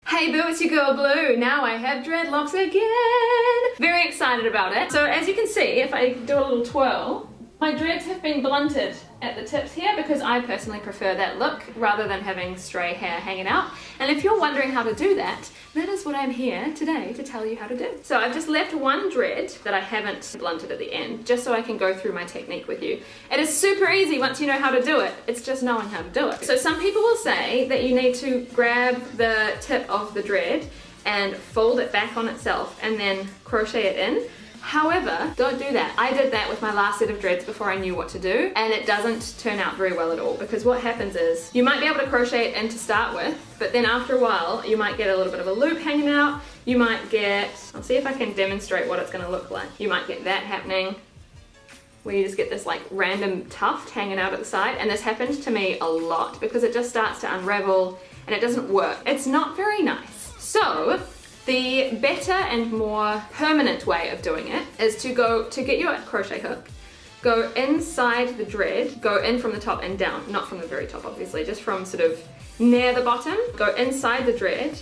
Hey boo, it's your girl Blue. Now I have dreadlocks again. Very excited about it. So as you can see, if I do a little twirl, my dreads have been blunted at the tips here because I personally prefer that look rather than having stray hair hanging out. And if you're wondering how to do that, that is what I'm here today to tell you how to do. So I've just left one dread that I haven't blunted at the end, just so I can go through my technique with you. It is super easy once you know how to do it. It's just knowing how to do it. So some people will say that you need to grab the tip of the dread and fold it back on itself and then crochet it in. However, don't do that. I did that with my last set of dreads before I knew what to do, and it doesn't turn out very well at all, because what happens is you might be able to crochet it in to start with, but then after a while you might get a little bit of a loop hanging out. You might get, I'll see if I can demonstrate what it's going to look like. You might get that happening where you just get this like random tuft hanging out at the side, and this happened to me a lot because it just starts to unravel and it doesn't work. It's not very nice. So the better and more permanent way of doing it is to get your crochet hook, go inside the dread, go in from the top and down, not from the very top obviously, just from sort of near the bottom, go inside the dread,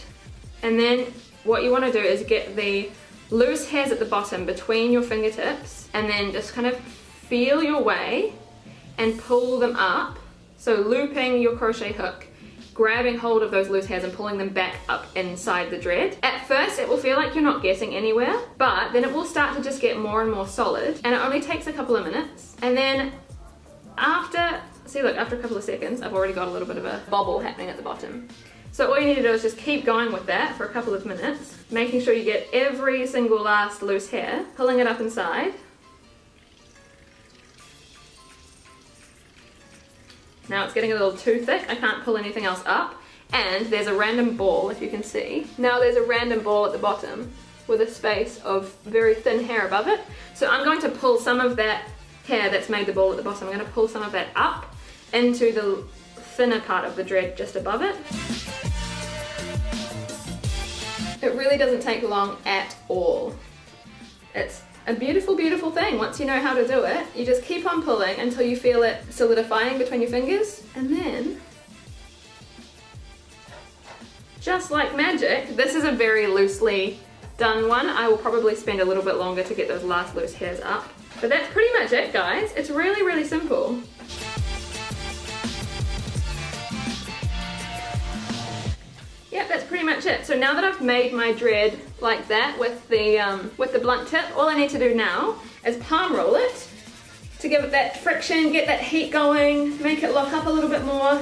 and then what you want to do is get the loose hairs at the bottom between your fingertips and then just kind of feel your way and pull them up, so looping your crochet hook, grabbing hold of those loose hairs and pulling them back up inside the dread. At first it will feel like you're not getting anywhere, but then it will start to just get more and more solid, and it only takes a couple of minutes. And then after, see look, after a couple of seconds I've already got a little bit of a bobble happening at the bottom. So all you need to do is just keep going with that for a couple of minutes, making sure you get every single last loose hair, pulling it up inside. Now it's getting a little too thick, I can't pull anything else up, and there's a random ball, if you can see. Now there's a random ball at the bottom with a space of very thin hair above it. So I'm going to pull some of that hair that's made the ball at the bottom, I'm going to pull some of that up into the thinner part of the dread just above it. It really doesn't take long at all. It's a beautiful, beautiful thing. Once you know how to do it, you just keep on pulling until you feel it solidifying between your fingers, and then, just like magic, this is a very loosely done one. I will probably spend a little bit longer to get those last loose hairs up. But that's pretty much it, guys. It's really, really simple. Yep, that's pretty much it. So now that I've made my dread like that with the blunt tip, all I need to do now is palm roll it to give it that friction, get that heat going, make it lock up a little bit more.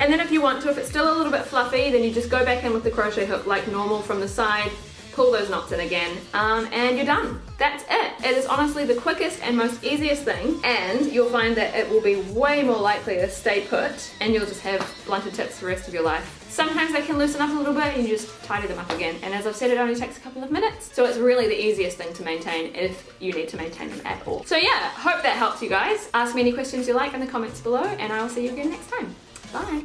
And then if you want to, if it's still a little bit fluffy, then you just go back in with the crochet hook like normal from the side, pull those knots in again, and you're done. That's it. It is honestly the quickest and most easiest thing, and you'll find that it will be way more likely to stay put, and you'll just have blunted tips for the rest of your life. Sometimes they can loosen up a little bit and you just tidy them up again, and as I've said, it only takes a couple of minutes, so it's really the easiest thing to maintain if you need to maintain them at all. So yeah, hope that helps you guys. Ask me any questions you like in the comments below, and I will see you again next time. Bye!